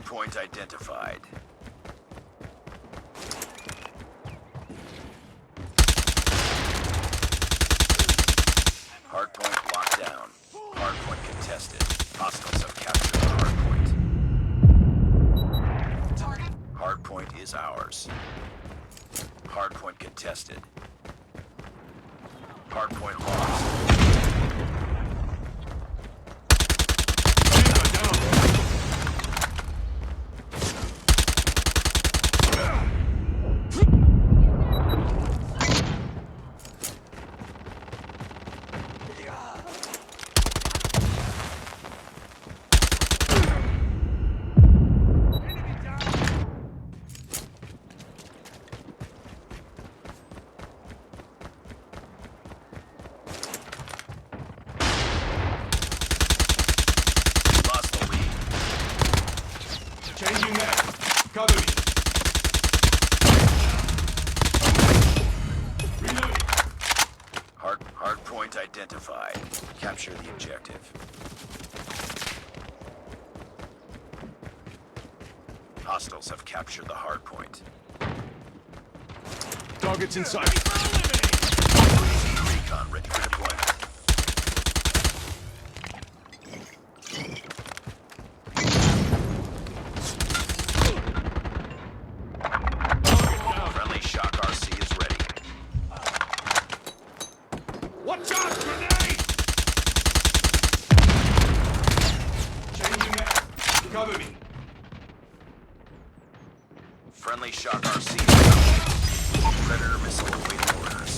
Hardpoint identified. Hardpoint locked down. Hardpoint contested. Hostiles have captured the hardpoint. Hardpoint is ours. Hardpoint contested. Hardpoint lost. Changing that. Cover me. Reloading. Hardpoint identified. Capture the objective. Hostiles have captured the hardpoint. Targets in sight. Recon ready for deployment. Friendly shock RC is ready. Watch out, grenade! Changing that. Cover me. Friendly shock RC is coming. Predator missile awaiting orders.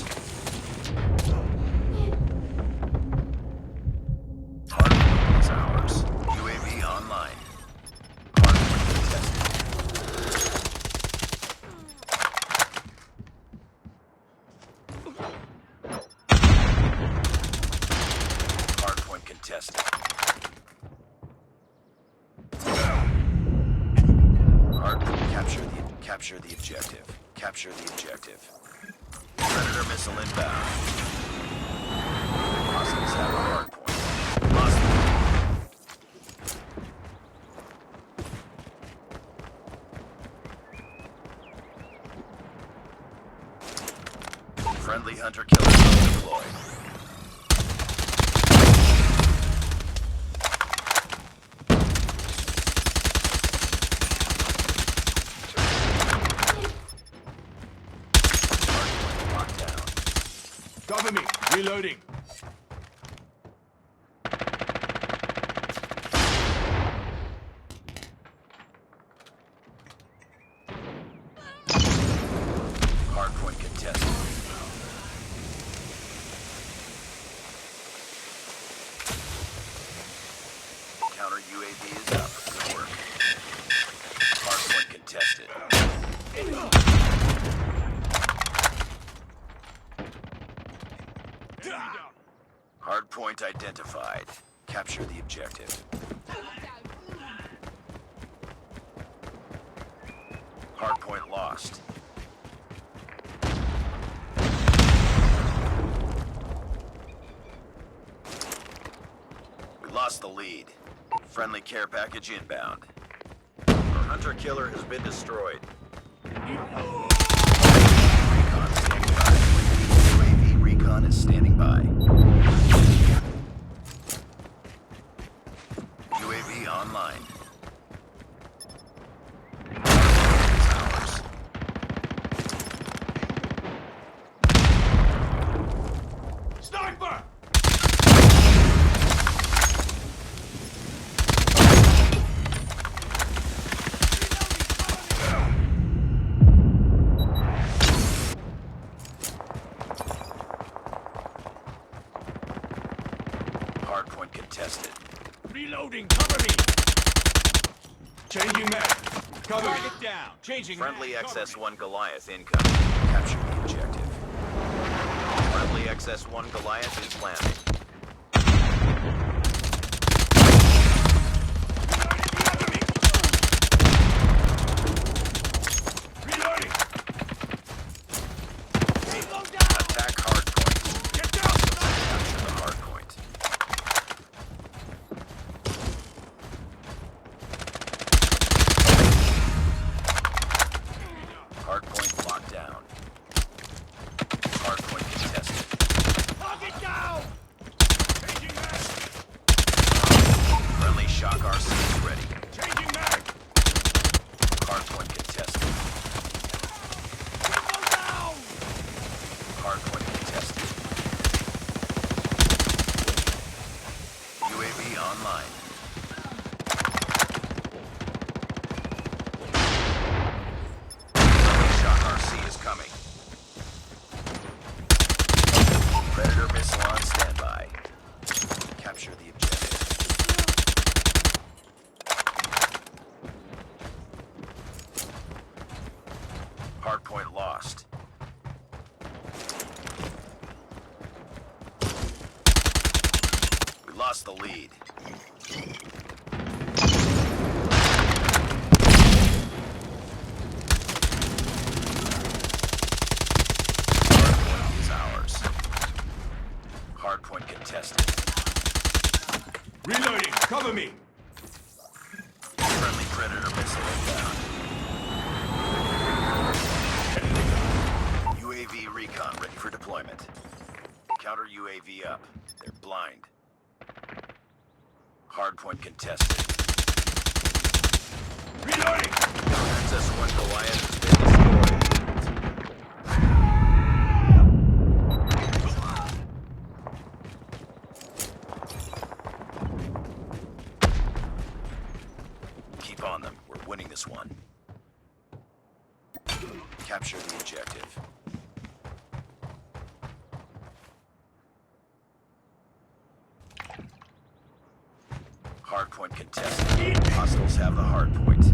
Hardpoint is ours. UAV online. Hardpoint contested. Hardpoint contested. Hardpoint capture the objective. Capture the objective. Predator missile inbound. Hostiles have a hardpoint. Lost it. Friendly hunter-killer deployed. Cover me. Reloading. Hardpoint contested. Counter UAV is up. Good work. Hardpoint contested. Hardpoint identified. Capture the objective. Hardpoint lost. We lost the lead. Friendly care package inbound. Our hunter-killer has been destroyed. Recon standing by. UAV recon is standing by. UAV online. It's ours. Sniper! Hardpoint contested. Reloading. Cover me. Changing mag. Cover me. Target down. Changing. Friendly mag. Cover me. XS-1 Goliath incoming. Capture the objective. Friendly XS-1 Goliath is landing. Reloading. Attack hardpoint. Get down. Capture the hardpoint. down. Hardpoint contested. Target down! Changing mag! Friendly shock RC is ready. Changing mag! Hardpoint contested. Go down! Hardpoint contested. UAV online. Friendly shock RC is coming. Predator missile on standby. Capture the objective. Hardpoint lost. We lost the lead. Hardpoint is ours. Hardpoint contested. Reloading! Cover me! Friendly Predator missile inbound. UAV recon ready for deployment. Counter UAV up. They're blind. Hardpoint contested. Reloading! Princess 1 Goliath has been destroyed. Keep on them. We're winning this one. Capture the objective. Hardpoint contested. Hostiles have the hardpoint.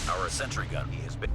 Our sentry gun has been